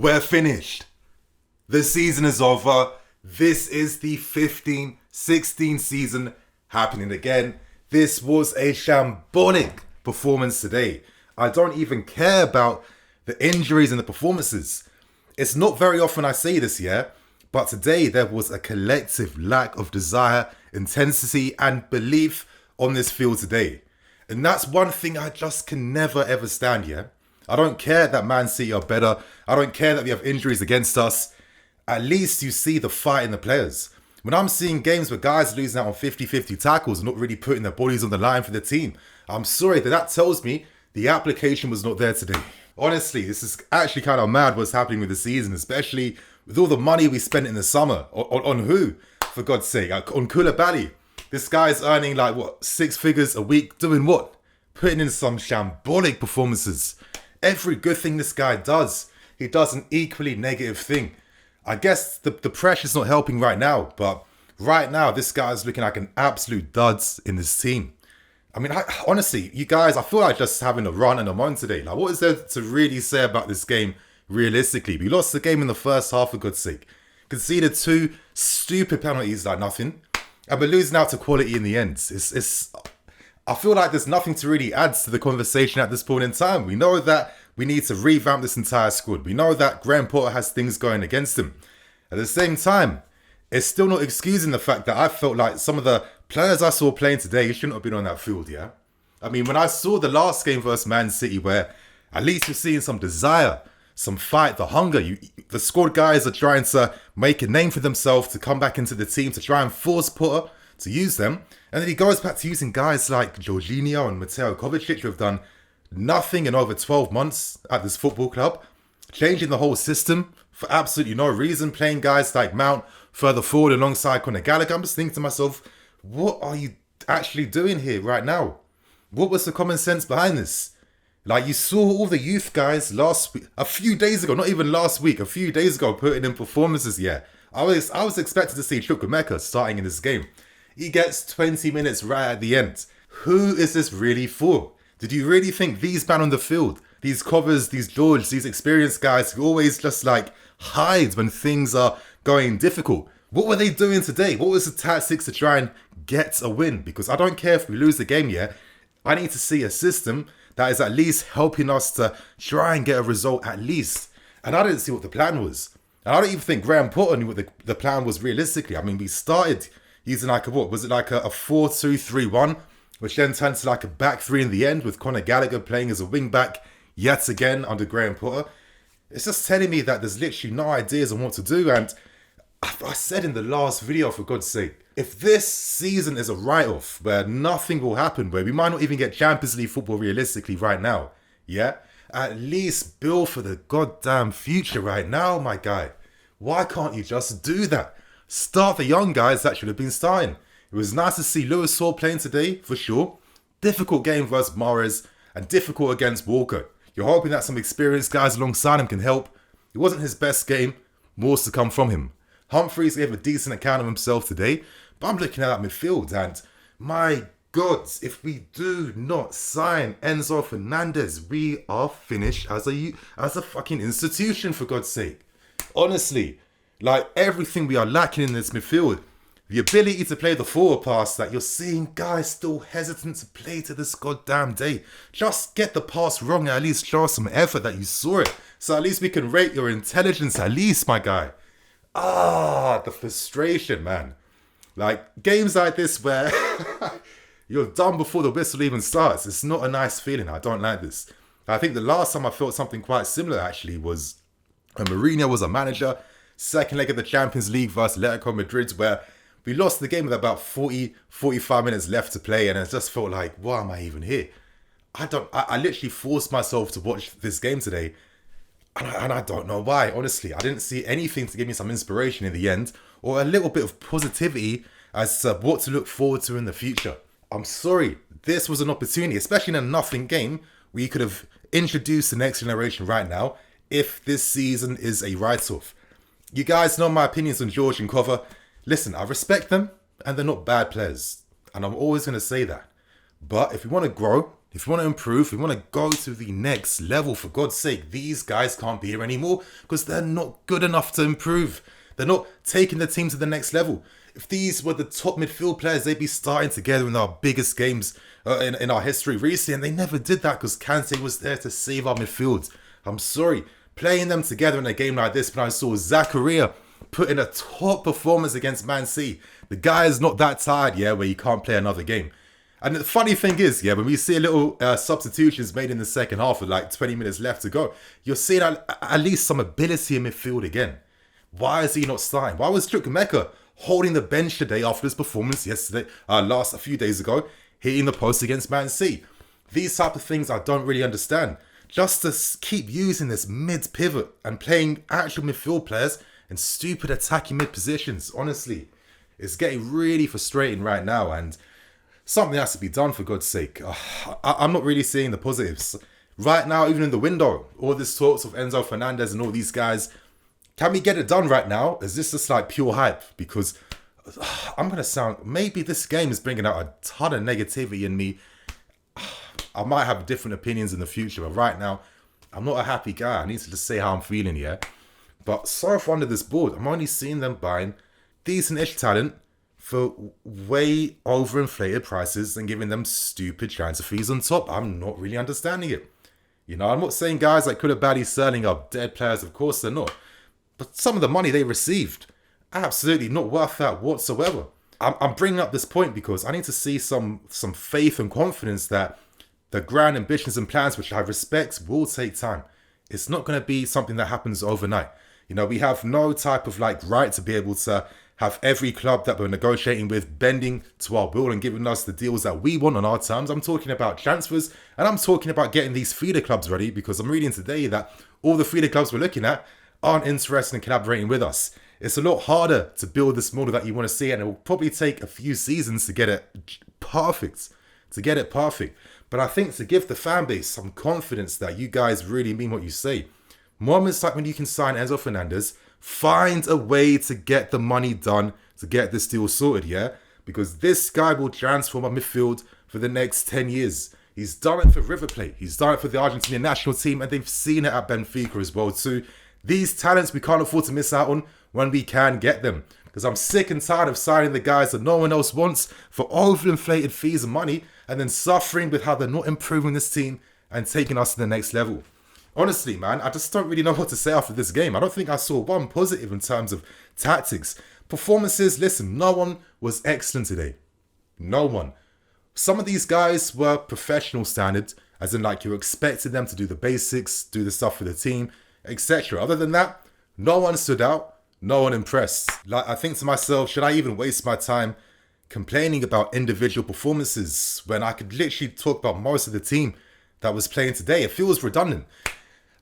We're finished. The season is over. This is the 15-16 season happening again. This was a shambolic performance today. I don't even care about the injuries and the performances. It's not very often I say this, yeah? But today there was a collective lack of desire, intensity and belief on this field today. And that's one thing I just can never ever stand, yeah? I don't care that Man City are better. I don't care that we have injuries against us. At least you see the fight in the players. When I'm seeing games where guys are losing out on 50-50 tackles and not really putting their bodies on the line for the team, I'm sorry that tells me the application was not there today. Honestly, this is actually kind of mad what's happening with the season, especially with all the money we spent in the summer. On who? For God's sake, on Koulibaly. This guy's earning like, what, 6 figures a week? Doing what? Putting in some shambolic performances. Every good thing this guy does, he does an equally negative thing. I guess the pressure's not helping right now, but right now, this guy's looking like an absolute duds in this team. I mean, honestly, you guys, I feel like just having a run and a moan today. Like, what is there to really say about this game realistically? We lost the game in the first half, for God's sake. Conceded 2 stupid penalties like nothing. And we're losing out to quality in the end. I feel like there's nothing to really add to the conversation at this point in time. We know that we need to revamp this entire squad. We know that Graham Potter has things going against him. At the same time, it's still not excusing the fact that I felt like some of the players I saw playing today shouldn't have been on that field, yeah? I mean, when I saw the last game versus Man City, where at least you're seeing some desire, some fight, the hunger. The squad guys are trying to make a name for themselves to come back into the team, to try and force Potter to use them. And then he goes back to using guys like Jorginho and Mateo Kovacic, who have done nothing in over 12 months at this football club, changing the whole system for absolutely no reason, playing guys like Mount further forward alongside Conor Gallagher. I'm just thinking to myself, what are you actually doing here right now? What was the common sense behind this? Like, you saw all the youth guys last week, a few days ago, not even last week, a few days ago, putting in performances, yeah. I was expecting to see Chukwuemeka starting in this game. He gets 20 minutes right at the end. Who is this really for? Did you really think these men on the field, these covers, these George, these experienced guys who always just like hide when things are going difficult? What were they doing today? What was the tactics to try and get a win? Because I don't care if we lose the game yet. I need to see a system that is at least helping us to try and get a result at least. And I didn't see what the plan was. And I don't even think Graham Potter knew what the plan was realistically. I mean, we started using like a 4-2-3-1, which then turned to like a back 3 in the end with Conor Gallagher playing as a wing back yet again under Graham Potter. It's just telling me that there's literally no ideas on what to do. And I said in the last video, for God's sake, if this season is a write-off where nothing will happen, where we might not even get Champions League football realistically right now, yeah? At least build for the goddamn future right now, my guy. Why can't you just do that? Start the young guys that should have been starting. It was nice to see Lewis Hall playing today, for sure. Difficult game versus Mahrez and difficult against Walker. You're hoping that some experienced guys alongside him can help. It wasn't his best game. More's to come from him. Humphries gave a decent account of himself today, but I'm looking at that midfield and my God, if we do not sign Enzo Fernandez, we are finished as a fucking institution, for God's sake. Honestly, like everything we are lacking in this midfield, the ability to play the forward pass that you're seeing guys still hesitant to play to this goddamn day. Just get the pass wrong and at least show us some effort that you saw it. So at least we can rate your intelligence at least, my guy. The frustration, man. Like, games like this where you're done before the whistle even starts. It's not a nice feeling. I don't like this. I think the last time I felt something quite similar, actually, was when Mourinho was a manager. Second leg of the Champions League versus Atletico Madrid, where we lost the game with about 45 minutes left to play, and it just felt like, why am I even here? I literally forced myself to watch this game today, and I don't know why, honestly. I didn't see anything to give me some inspiration in the end, or a little bit of positivity as to what to look forward to in the future. I'm sorry, this was an opportunity, especially in a nothing game, where you could have introduced the next generation right now, if this season is a write-off. You guys know my opinions on George and Cover. Listen, I respect them, and they're not bad players. And I'm always going to say that. But if we want to grow, If you want to improve, if you want to go to the next level, for God's sake, these guys can't be here anymore because they're not good enough to improve. They're not taking the team to the next level. If these were the top midfield players, they'd be starting together in our biggest games in our history recently, and they never did that because Kante was there to save our midfield. I'm sorry, playing them together in a game like this, when I saw Zakaria put in a top performance against Man City, the guy is not that tired, where he can't play another game. And the funny thing is, when we see a little substitutions made in the second half with like 20 minutes left to go, you're seeing at least some ability in midfield again. Why is he not starting? Why was Chukwuemeka holding the bench today after his performance a few days ago, hitting the post against Man City? These type of things I don't really understand. Just to keep using this mid-pivot and playing actual midfield players in stupid attacking mid-positions, honestly, it's getting really frustrating right now, and something has to be done, for God's sake. I'm not really seeing the positives. Right now, even in the window, all this talks of Enzo Fernandez and all these guys, can we get it done right now? Is this just like pure hype? Because I'm going to sound, maybe this game is bringing out a ton of negativity in me. I might have different opinions in the future, but right now, I'm not a happy guy. I need to just say how I'm feeling, But so far under this board, I'm only seeing them buying decent-ish talent for way overinflated prices and giving them stupid transfer fees on top. I'm not really understanding it. I'm not saying guys like Koulibaly, Sterling are dead players. Of course they're not. But some of the money they received, absolutely not worth that whatsoever. I'm bringing up this point because I need to see some faith and confidence that the grand ambitions and plans, which I respect, will take time. It's not going to be something that happens overnight. We have no type of right to be able to have every club that we're negotiating with bending to our will and giving us the deals that we want on our terms. I'm talking about transfers, and I'm talking about getting these feeder clubs ready, because I'm reading today that all the feeder clubs we're looking at aren't interested in collaborating with us. It's a lot harder to build this model that you want to see, and it will probably take a few seasons to get it perfect. But I think to give the fan base some confidence that you guys really mean what you say, moments like when you can sign Enzo Fernandez, find a way to get the money done to get this deal sorted, because this guy will transform our midfield for the next 10 years. He's done it for River Plate. He's done it for the Argentinian national team, and they've seen it at Benfica as well too. These talents we can't afford to miss out on when we can get them, because I'm sick and tired of signing the guys that no one else wants for overinflated fees and money, and then suffering with how they're not improving this team and taking us to the next level. Honestly, man, I just don't really know what to say after this game. I don't think I saw one positive in terms of tactics. Performances, listen, no one was excellent today. No one. Some of these guys were professional standard, as in you expected them to do the basics, do the stuff for the team, etc. Other than that, no one stood out, no one impressed. I think to myself, should I even waste my time complaining about individual performances when I could literally talk about most of the team that was playing today? It feels redundant.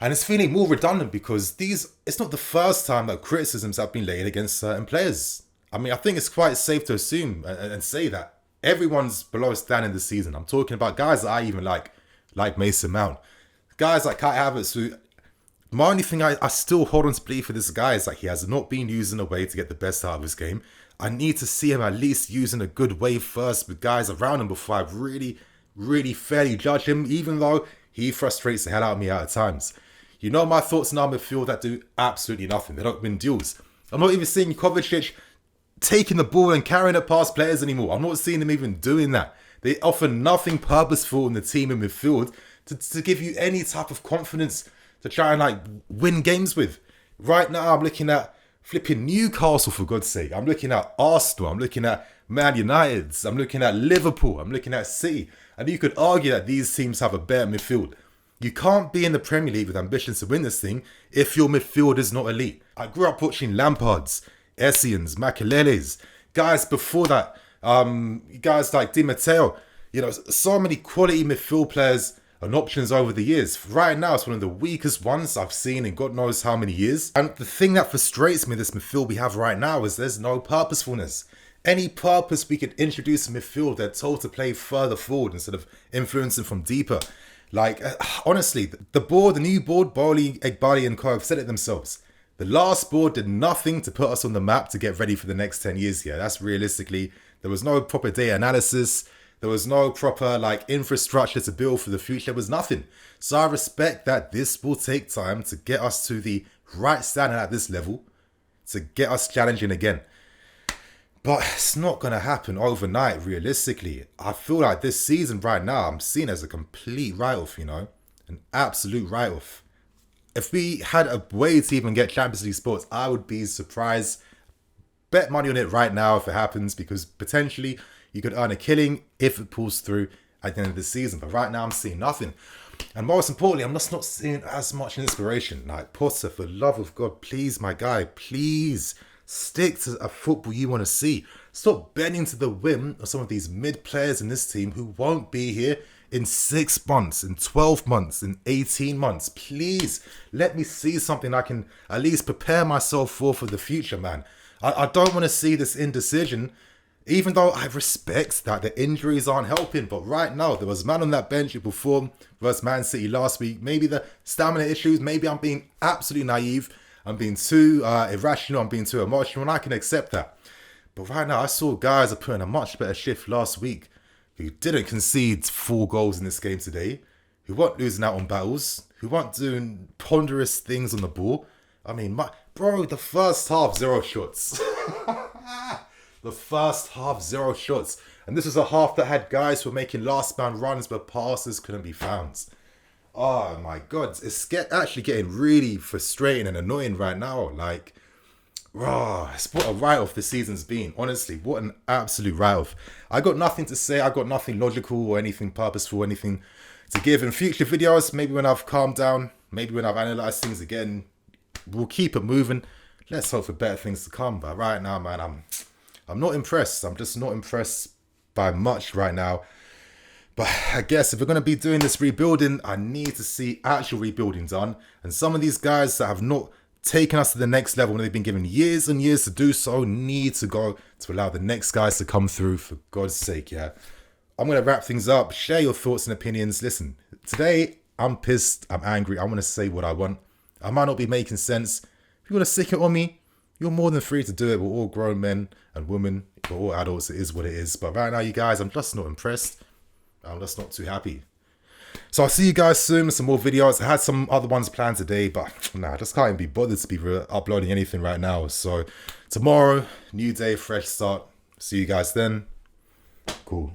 And it's feeling more redundant because it's not the first time that criticisms have been laid against certain players. I mean, I think it's quite safe to assume and say that everyone's below standard this season. I'm talking about guys that I even like Mason Mount. Guys like Kai Havertz, who, my only thing I still hold on to believe for this guy is he has not been used in a way to get the best out of his game. I need to see him at least using a good way first with guys around him before I really fairly judge him, even though he frustrates the hell out of me at times. My thoughts on our midfield that do absolutely nothing. They don't win duels. I'm not even seeing Kovacic taking the ball and carrying it past players anymore. I'm not seeing them even doing that. They offer nothing purposeful in the team in midfield to give you any type of confidence to try and win games with. Right now, I'm looking at flipping Newcastle, for God's sake. I'm looking at Arsenal. I'm looking at Man United. I'm looking at Liverpool. I'm looking at City. And you could argue that these teams have a better midfield. You can't be in the Premier League with ambitions to win this thing if your midfield is not elite. I grew up watching Lampards, Essieans, Makeleles, guys before that, guys like Di Matteo. So many quality midfield players and options over the years. Right now, it's one of the weakest ones I've seen in God knows how many years. And the thing that frustrates me, this midfield we have right now, is there's no purposefulness. Any purpose we could introduce in midfield, they're told to play further forward instead of influencing from deeper. Honestly, the new board, Bowley, Egbali and Co have said it themselves. The last board did nothing to put us on the map to get ready for the next 10 years here. That's realistically, there was no proper data analysis. There was no proper like infrastructure to build for the future. There was nothing. So I respect that this will take time to get us to the right standard at this level, to get us challenging again. But it's not going to happen overnight, realistically. I feel like this season right now, I'm seen as a complete write-off, you know? An absolute write-off. If we had a way to even get Champions League spots, I would be surprised. Bet money on it right now if it happens, because potentially you could earn a killing if it pulls through at the end of the season. But right now I'm seeing nothing. And most importantly, I'm just not seeing as much inspiration. Like, Potter, for the love of God, please, my guy, please stick to a football you want to see. Stop bending to the whim of some of these mid players in this team who won't be here in 6 months, in 12 months, in 18 months. Please let me see something I can at least prepare myself for the future, man. I don't want to see this indecision, even though I respect that the injuries aren't helping. But right now, there was a man on that bench who performed versus Man City last week. Maybe the stamina issues, maybe I'm being absolutely naive. I'm being too irrational, I'm being too emotional, and I can accept that. But right now, I saw guys are putting a much better shift last week who didn't concede 4 goals in this game today, who weren't losing out on battles, who weren't doing ponderous things on the ball. I mean, bro, the first half, 0 shots. The first half, 0 shots. And this was a half that had guys who were making last man runs where passes couldn't be found. Oh my God, it's actually getting really frustrating and annoying right now. Like, it's what a write-off this season's been. Honestly, what an absolute write-off. I got nothing to say. I got nothing logical or anything purposeful, anything to give in future videos. Maybe when I've calmed down, maybe when I've analysed things again, we'll keep it moving. Let's hope for better things to come. But right now, man, I'm not impressed. I'm just not impressed by much right now. But I guess if we're going to be doing this rebuilding, I need to see actual rebuilding done. And some of these guys that have not taken us to the next level, when they've been given years and years to do so, need to go to allow the next guys to come through, for God's sake, yeah. I'm going to wrap things up. Share your thoughts and opinions. Listen, today I'm pissed. I'm angry. I want to say what I want. I might not be making sense. If you want to stick it on me, you're more than free to do it. We're all grown men and women. We're all adults. It is what it is. But right now, you guys, I'm just not impressed. I'm just not too happy. So I'll see you guys soon with some more videos. I had some other ones planned today, but I just can't even be bothered to be uploading anything right now. So tomorrow, new day, fresh start. See you guys then. Cool.